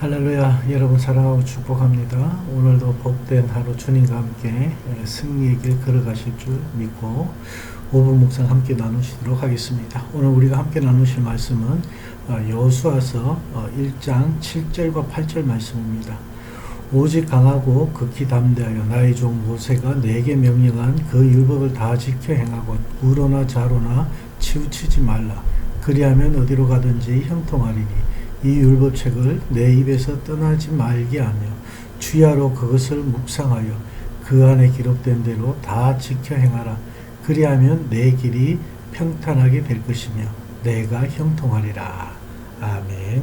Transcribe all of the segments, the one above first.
할렐루야. 여러분 사랑하고 축복합니다. 오늘도 복된 하루 주님과 함께 승리의 길 걸어가실 줄 믿고 5분 묵상 함께 나누시도록 하겠습니다. 오늘 우리가 함께 나누실 말씀은 여호수아서 1장 7절과 8절 말씀입니다. 오직 강하고 극히 담대하여 나의 종 모세가 내게 명령한 그 율법을 다 지켜 행하고 우로나 좌로나 치우치지 말라. 그리하면 어디로 가든지 형통하리니 이 율법책을 내 입에서 떠나지 말게 하며 주야로 그것을 묵상하여 그 안에 기록된 대로 다 지켜 행하라. 그리하면 내 길이 평탄하게 될 것이며 내가 형통하리라. 아멘.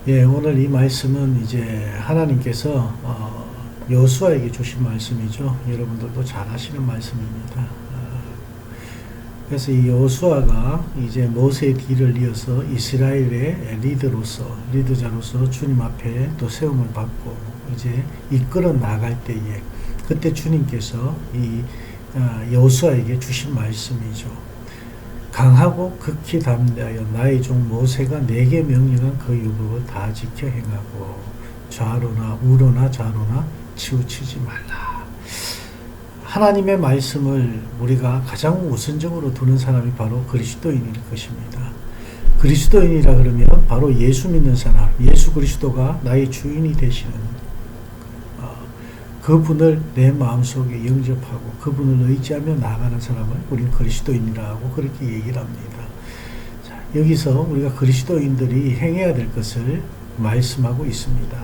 예, 오늘 이 말씀은 이제 하나님께서 여호수아에게 주신 말씀이죠. 여러분들도 잘 아시는 말씀입니다. 그래서 이 여호수아가 이제 모세의 뒤를 이어서 이스라엘의 리더자로서 주님 앞에 또 세움을 받고 이제 이끌어 나갈 때에 그때 주님께서 이 여호수아에게 주신 말씀이죠. 강하고 극히 담대하여 나의 종 모세가 내게 명령한 그 율법을 다 지켜 행하고 우로나 좌로나 치우치지 말라. 하나님의 말씀을 우리가 가장 우선적으로 두는 사람이 바로 그리스도인일 것입니다. 그리스도인이라 그러면 바로 예수 믿는 사람, 예수 그리스도가 나의 주인이 되시는 그분을 내 마음속에 영접하고 그분을 의지하며 나아가는 사람을 우리는 그리스도인이라고 그렇게 얘기를 합니다. 자, 여기서 우리가 그리스도인들이 행해야 될 것을 말씀하고 있습니다.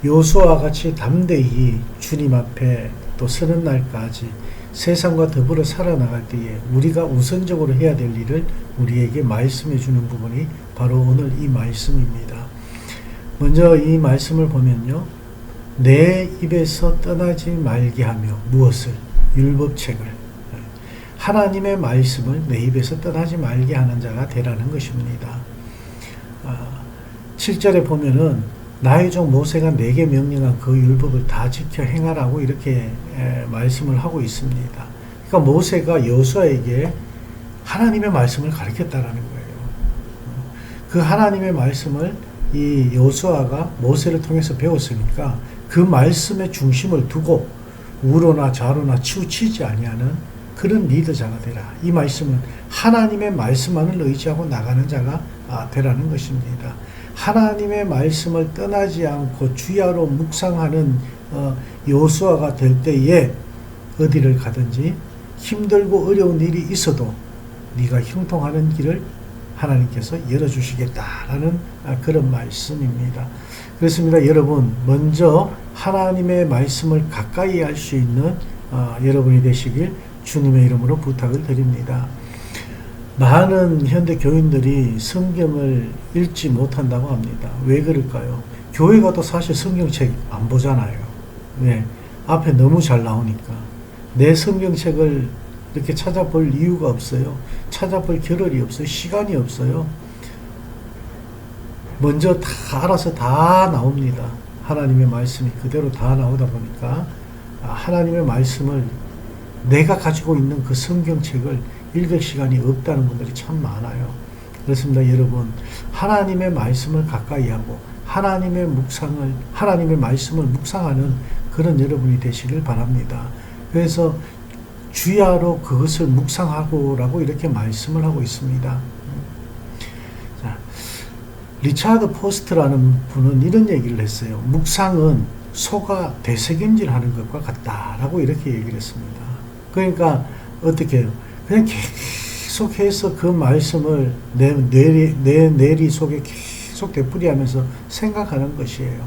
여호수아와 같이 담대히 주님 앞에 또 서는 날까지 세상과 더불어 살아나갈 때에 우리가 우선적으로 해야 될 일을 우리에게 말씀해 주는 부분이 바로 오늘 이 말씀입니다. 먼저 이 말씀을 보면요. 내 입에서 떠나지 말게 하며 무엇을? 율법책을. 하나님의 말씀을 내 입에서 떠나지 말게 하는 자가 되라는 것입니다. 7절에 보면은 나의 종 모세가 내게 명령한 그 율법을 다 지켜 행하라고 이렇게 말씀을 하고 있습니다. 그러니까 모세가 여호수아에게 하나님의 말씀을 가르쳤다라는 거예요. 그 하나님의 말씀을 이 여호수아가 모세를 통해서 배웠으니까 그 말씀의 중심을 두고 우로나 좌로나 치우치지 아니하는 그런 리더자가 되라. 이 말씀은 하나님의 말씀만을 의지하고 나가는 자가 되라는 것입니다. 하나님의 말씀을 떠나지 않고 주야로 묵상하는 여호수아가 될 때에 어디를 가든지 힘들고 어려운 일이 있어도 네가 형통하는 길을 하나님께서 열어주시겠다라는 그런 말씀입니다. 그렇습니다. 여러분, 먼저 하나님의 말씀을 가까이 할 수 있는 여러분이 되시길 주님의 이름으로 부탁을 드립니다. 많은 현대 교인들이 성경을 읽지 못한다고 합니다. 왜 그럴까요? 교회 가도 사실 성경책 안 보잖아요. 왜? 앞에 너무 잘 나오니까. 내 성경책을 이렇게 찾아볼 이유가 없어요. 찾아볼 겨를이 없어요. 시간이 없어요. 먼저 다 알아서 다 나옵니다. 하나님의 말씀이 그대로 다 나오다 보니까 하나님의 말씀을 내가 가지고 있는 그 성경책을 읽을 시간이 없다는 분들이 참 많아요. 그렇습니다. 여러분, 하나님의 말씀을 가까이 하고 하나님의 말씀을 묵상하는 그런 여러분이 되시길 바랍니다. 그래서 주야로 그것을 묵상하고라고 이렇게 말씀을 하고 있습니다. 자, 리차드 포스트라는 분은 이런 얘기를 했어요. 묵상은 소가 되새김질하는 것과 같다라고 이렇게 얘기를 했습니다. 그러니까 어떻게 해요? 그냥 계속해서 그 말씀을 내 뇌리 속에 계속 되풀이하면서 생각하는 것이에요.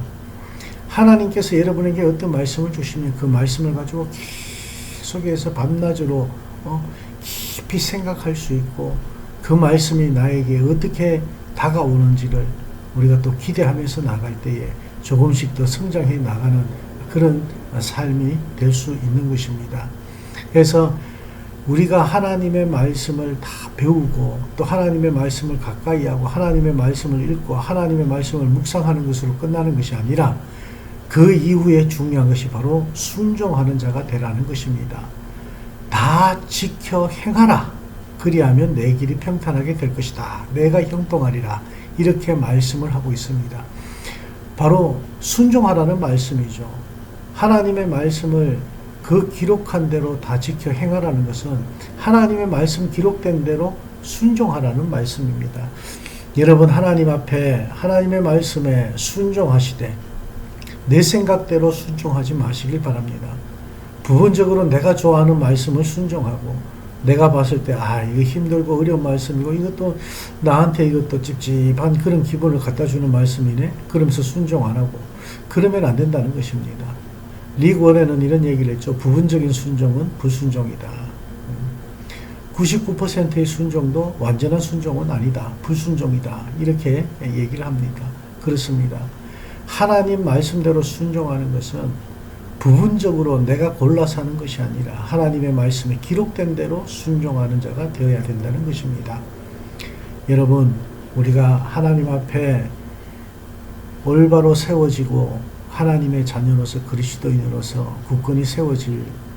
하나님께서 여러분에게 어떤 말씀을 주시면 그 말씀을 가지고 계속해서 밤낮으로 깊이 생각할 수 있고 그 말씀이 나에게 어떻게 다가오는지를 우리가 또 기대하면서 나갈 때에 조금씩 더 성장해 나가는 그런 삶이 될 수 있는 것입니다. 그래서 우리가 하나님의 말씀을 다 배우고 또 하나님의 말씀을 가까이 하고 하나님의 말씀을 읽고 하나님의 말씀을 묵상하는 것으로 끝나는 것이 아니라 그 이후에 중요한 것이 바로 순종하는 자가 되라는 것입니다. 다 지켜 행하라. 그리하면 내 길이 평탄하게 될 것이다. 내가 형통하리라. 이렇게 말씀을 하고 있습니다. 바로 순종하라는 말씀이죠. 하나님의 말씀을 그 기록한 대로 다 지켜 행하라는 것은 하나님의 말씀 기록된 대로 순종하라는 말씀입니다. 여러분, 하나님 앞에 하나님의 말씀에 순종하시되 내 생각대로 순종하지 마시길 바랍니다. 부분적으로 내가 좋아하는 말씀을 순종하고 내가 봤을 때 이거 힘들고 어려운 말씀이고 이것도 나한테 이것도 찝찝한 그런 기분을 갖다 주는 말씀이네 그러면서 순종 안 하고 그러면 안 된다는 것입니다. 리그 원에는 이런 얘기를 했죠. 부분적인 순종은 불순종이다. 99%의 순종도 완전한 순종은 아니다. 불순종이다. 이렇게 얘기를 합니다. 그렇습니다. 하나님 말씀대로 순종하는 것은 부분적으로 내가 골라서 하는 것이 아니라 하나님의 말씀에 기록된 대로 순종하는 자가 되어야 된다는 것입니다. 여러분, 우리가 하나님 앞에 올바로 세워지고 하나님의 자녀로서 그리스도인으로서 굳건히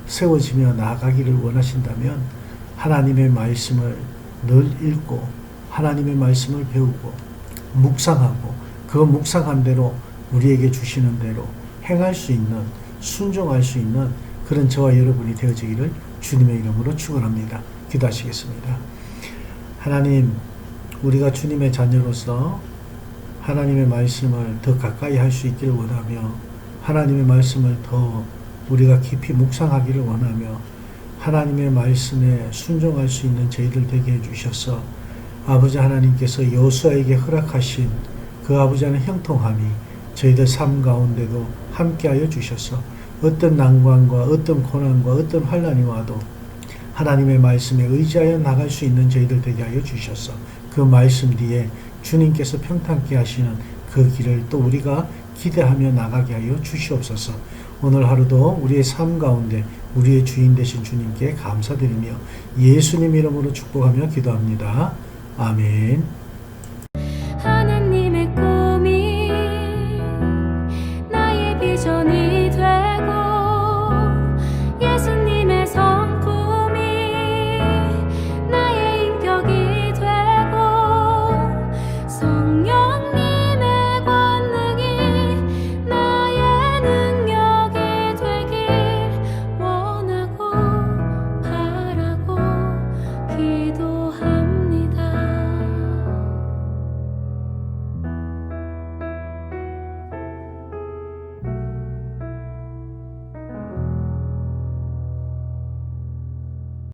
세워지며 나아가기를 원하신다면 하나님의 말씀을 늘 읽고 하나님의 말씀을 배우고 묵상하고 그 묵상한 대로 우리에게 주시는 대로 행할 수 있는 순종할 수 있는 그런 저와 여러분이 되어지기를 주님의 이름으로 축원합니다. 기도하시겠습니다. 하나님, 우리가 주님의 자녀로서 하나님의 말씀을 더 가까이 할 수 있기를 원하며 하나님의 말씀을 더 우리가 깊이 묵상하기를 원하며 하나님의 말씀에 순종할 수 있는 저희들 되게 해주셔서 아버지 하나님께서 여호수아에게 허락하신 그 아버지 하나님의 형통함이 저희들 삶 가운데도 함께하여 주셔서 어떤 난관과 어떤 고난과 어떤 환난이 와도 하나님의 말씀에 의지하여 나갈 수 있는 저희들 되게 하여 주셔서 그 말씀 뒤에 주님께서 평탄케 하시는 그 길을 또 우리가 기대하며 나가게 하여 주시옵소서. 오늘 하루도 우리의 삶 가운데 우리의 주인 되신 주님께 감사드리며 예수님 이름으로 축복하며 기도합니다. 아멘.